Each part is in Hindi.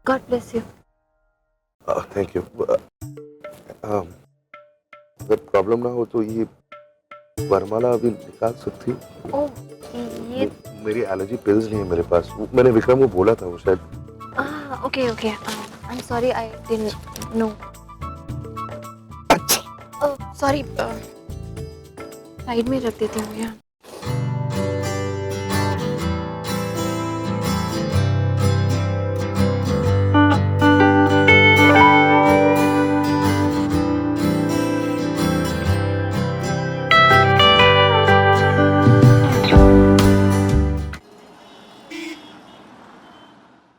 God bless you. Thank you. अगर प्रॉब्लम ना हो तो ये वरमाला अभी निकाल सकती हूँ? ओह, ये मेरी एलर्जी पिल्स नहीं है मेरे पास। मैंने विक्रम को बोला था, वो शायद। Okay okay, I am sorry, I didn't know. Sorry, side में रख देती हूँ यार।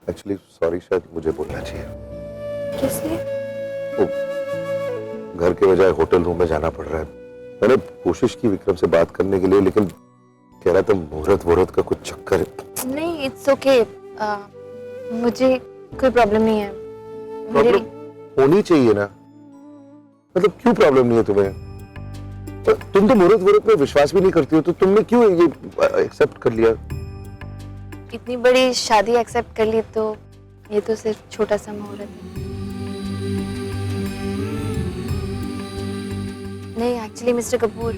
एक्चुअली सॉरी शायद मुझे बोलना चाहिए। किस लिए? घर के बजाय होटल रूम में जाना पड़ रहा है। मैंने कोशिश की विक्रम से बात करने के लिए, लेकिन कह रहा था मुहूर्त वहूर्त का कुछ चक्कर है। नहीं, इट्स ओके। मुझे कोई प्रॉब्लम नहीं है। प्रॉब्लम होनी चाहिए ना, मतलब क्यों प्रॉब्लम नहीं है तुम्हें? तुम तो मुहूर्त वहूर्त में विश्वास भी नहीं करती हो, तो तुमने क्यों ये एक्सेप्ट कर लिया? इतनी बड़ी शादी एक्सेप्ट कर ली तो ये तो सिर्फ छोटा सा मुहूर्त है। नहीं, एक्चुअली मिस्टर कपूर,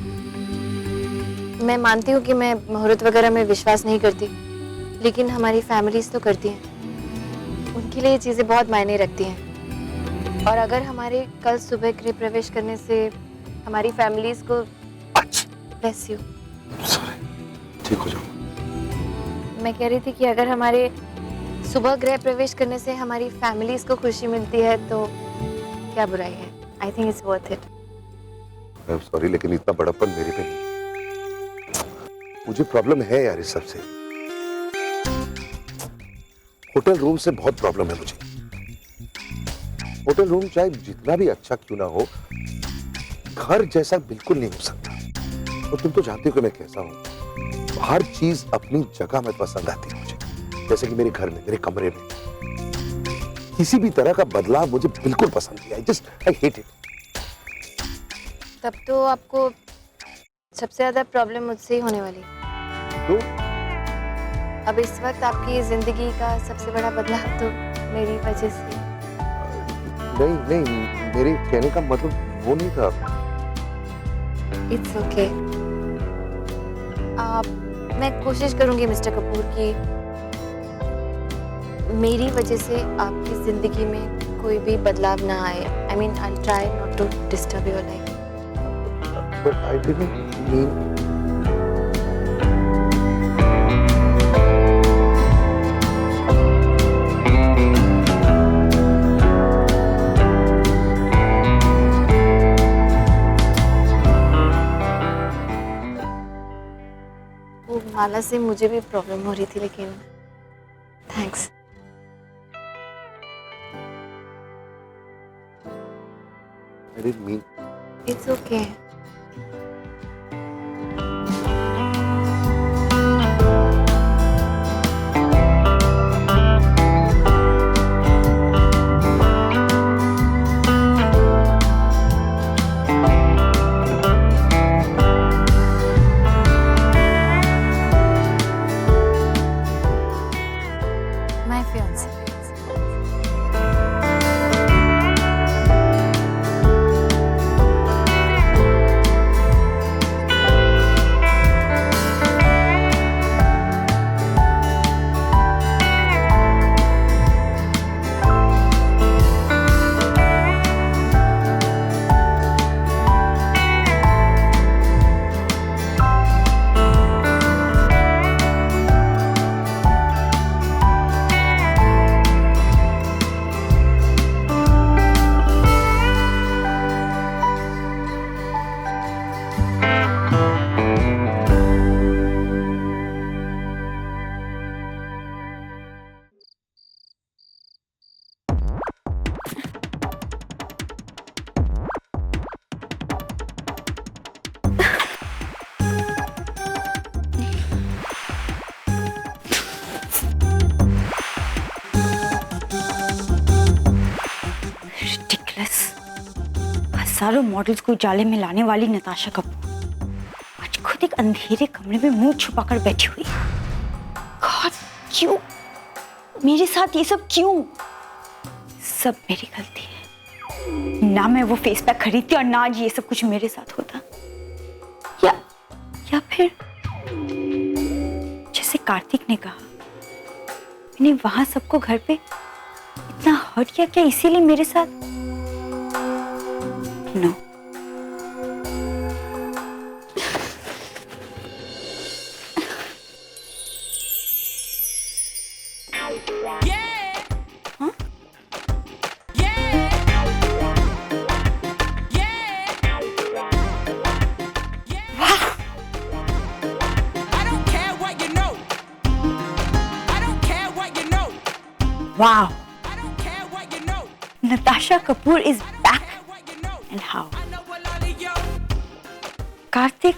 मैं मानती हूँ कि मैं मुहूर्त वगैरह में विश्वास नहीं करती, लेकिन हमारी फैमिलीज तो करती हैं। उनके लिए ये चीज़ें बहुत मायने रखती हैं। और अगर हमारे कल सुबह गृह प्रवेश करने से हमारी फैमिलीज को ब्लेस यू, ठीक हो जाओ। मैं कह रही थी कि अगर हमारे सुबह गृह प्रवेश करने से हमारी फैमिलीज को खुशी मिलती है तो क्या बुराई है? I think it's worth it. I am sorry, लेकिन इतना बड़प्पन मेरे पे नहीं। मुझे प्रॉब्लम है यार इस सबसे। होटल रूम से बहुत प्रॉब्लम है मुझे। होटल रूम चाहे जितना भी अच्छा क्यों ना हो, घर जैसा बिल्कुल नहीं हो सकता। और तुम तो जानते हो कि मैं कैसा हूं। हर चीज अपनी जगह में पसंद आती है मुझे, जैसे कि मेरे घर में, मेरे कमरे में। किसी भी तरह का बदलाव मुझे बिल्कुल पसंद नहीं। I hate it. तब तो आपको सबसे ज्यादा प्रॉब्लम मुझसे ही होने वाली। तो अब इस वक्त आपकी जिंदगी का सबसे बड़ा बदलाव तो मेरी वजह से। नहीं नहीं, मेरे कहने का मतलब वो नहीं था। It's okay. मैं कोशिश करूंगी मिस्टर कपूर की मेरी वजह से आपकी जिंदगी में कोई भी बदलाव ना आए। I mean, I will try not to disturb your life. But I didn't mean. वो माला से मुझे भी प्रॉब्लम हो रही थी, लेकिन thanks. I didn't mean. It's okay. My fiance. हजारों मॉडल्स को जाले में लाने वाली नताशा कपूर आज खुद एक अंधेरे कमरे में मुंह छुपाकर बैठी हुई है। गॉड, क्यों मेरे साथ ये सब क्यों? सब मेरी गलती है। ना मैं वो फेस पैक खरीदती और ना आज ये सब कुछ मेरे साथ होता। या फिर जैसे कार्तिक ने कहा, मैंने वहां सबको घर पे इतना हर्ट किया क्या इसीलिए मेरे साथ? No. Wow. Natasha Kapoor is back. And how? Kartik,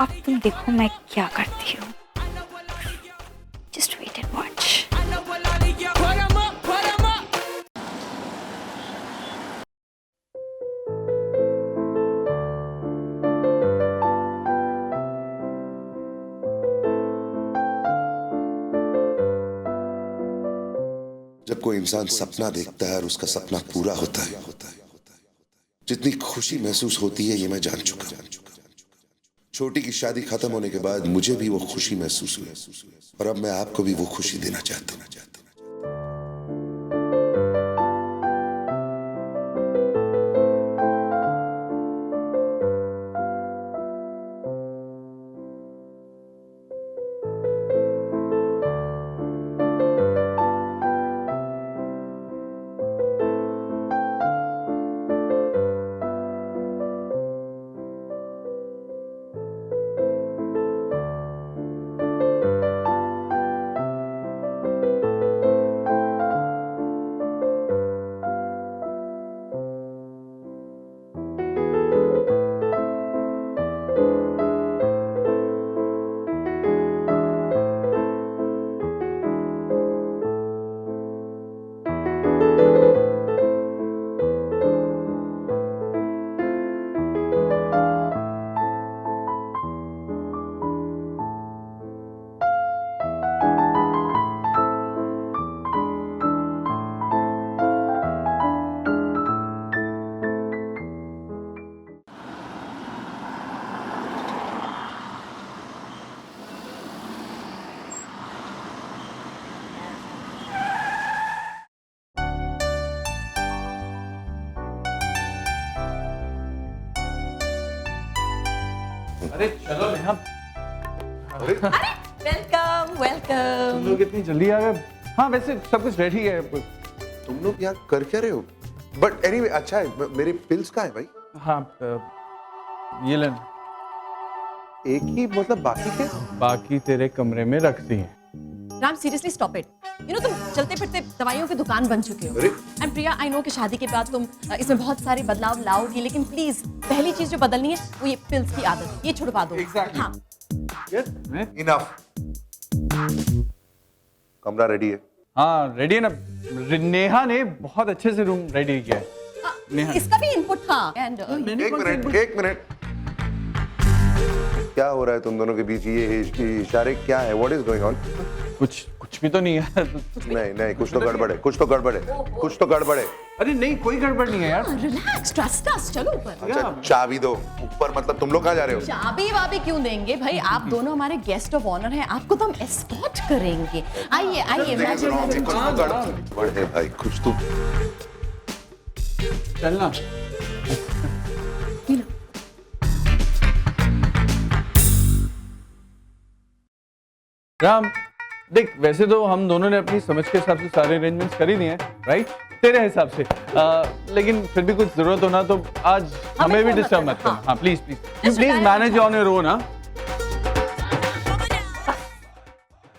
अब तुम देखो मैं क्या करती हूँ. Just wait and watch. जब कोई इंसान सपना देखता है और उसका सपना पूरा होता है, जितनी खुशी महसूस होती है ये मैं जान चुका हूं। छोटी की शादी खत्म होने के बाद मुझे भी वो खुशी महसूस हुई और अब मैं आपको भी वो खुशी देना चाहता हूं। अरे चलो नेहा। अरे वेलकम वेलकम। तुम लोग इतनी जल्दी आ गए? हाँ वैसे सब कुछ रेडी है। तुम लोग यहाँ कर क्या रहे हो? बट एनीवे अच्छा है। मेरी पिल्स कहाँ है भाई? हाँ ये लेना। एक ही मतलब बाकी के? बाकी तेरे कमरे में रख दी हैं। Ram seriously stop it. You know तुम चलते फिरते दवाइयों की दुकान बन चुके हो। एंड प्रिया आई नो कि शादी के बाद तुम इसमें बहुत सारे बदलाव लाओगी, लेकिन प्लीज पहली चीज जो बदलनी है वो ये पिल्स की आदत, ये छुड़वा दो। Exactly. हाँ इनफ। कमरा रेडी है? हाँ रेडी है ना। नेहा ने बहुत अच्छे से रूम रेडी किया है। नेहा इसका भी इनपुट था। एंड एक मिनट। क्या हो रहा है तुम दोनों के बीच? ये इशारे क्या है? What is going on? कुछ भी तो नहीं है। नहीं कुछ तो गड़बड़ है। कुछ तो गड़बड़ है। अरे नहीं कोई गड़बड़ नहीं है यार। Relax, trust us. चलो ऊपर। अच्छा चाबी दो। ऊपर मतलब तुम लोग कहाँ जा रहे हो? चाबी वाबी क्यों देंगे भाई? आप दोनों हमारे गेस्ट ऑफ ऑनर हैं, आपको तो हम एस्कॉर्ट करेंगे। आइए गड़बड़ है भाई, कुछ तो। चलना। राम देख, वैसे तो हम दोनों ने अपनी समझ के हिसाब से सारे अरेंजमेंट्स कर ही दिए हैं, राइट? तेरे हिसाब से। लेकिन फिर भी कुछ जरूरत हो ना तो आज हमें भी डिस्टर्ब मत करना। हाँ please manage on your own. हाँ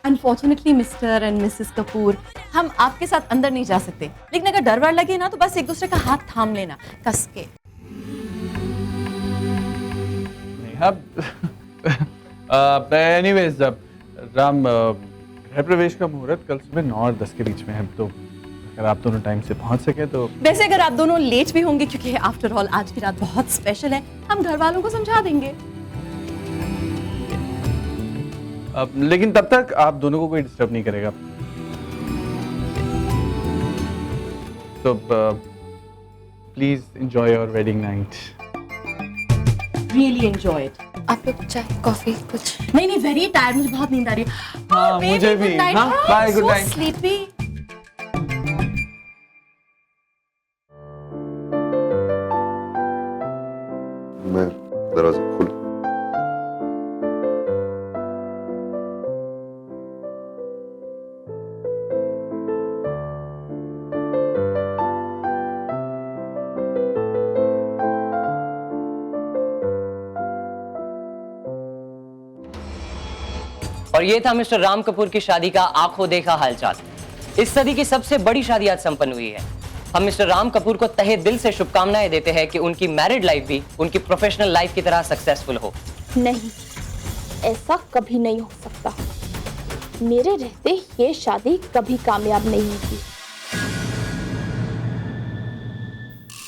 unfortunately mister and missus Kapoor, हम आपके साथ अंदर नहीं जा सकते, लेकिन अगर डर वर लगे ना तो बस एक दूसरे का हाथ थाम लेना कस के। एनीवेज राम, गृह प्रवेश का मुहूर्त कल सुबह 9 और 10 के बीच में है, तो अगर आप दोनों टाइम से पहुंच सके तो। वैसे अगर आप दोनों लेट भी होंगे, क्योंकि आफ्टर ऑल आज की रात बहुत स्पेशल है, हम घर वालों को समझा देंगे। लेकिन तब तक आप दोनों को कोई डिस्टर्ब नहीं करेगा। So please enjoy your wedding night. Really enjoy it. आप लोग चाय कॉफी कुछ? नहीं, very tired, मुझे बहुत नींद आ रही है। हाँ, baby, मुझे भी। good night. हाँ, bye, good So night. sleepy. मैं दरवाजा खोल। और ये था मिस्टर राम कपूर की शादी का आंखों देखा हालचाल। इस सदी की सबसे बड़ी शादी आज संपन्न हुई है। हम मिस्टर राम कपूर को तहे दिल से शुभकामनाएं देते हैं कि उनकी मैरिड लाइफ भी उनकी प्रोफेशनल लाइफ की तरह सक्सेसफुल हो। नहीं, ऐसा कभी नहीं हो सकता। मेरे रहते ये शादी कभी कामयाब नहीं होगी।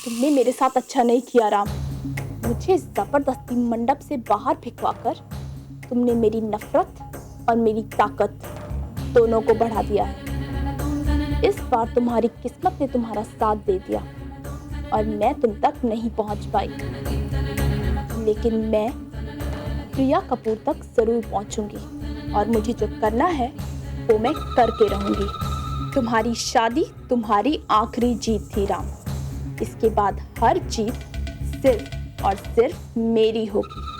तुमने मेरे साथ अच्छा नहीं किया राम। मुझे जबरदस्ती मंडप से बाहर भिगवाकर तुमने मेरी नफरत और मेरी ताकत दोनों को बढ़ा दिया है। इस बार तुम्हारी किस्मत ने तुम्हारा साथ दे दिया और मैं तुम तक नहीं पहुंच पाई, लेकिन मैं प्रिया कपूर तक जरूर पहुंचूंगी और मुझे जो करना है वो मैं करके रहूंगी। तुम्हारी शादी तुम्हारी आखिरी जीत थी राम। इसके बाद हर जीत सिर्फ और सिर्फ मेरी होगी।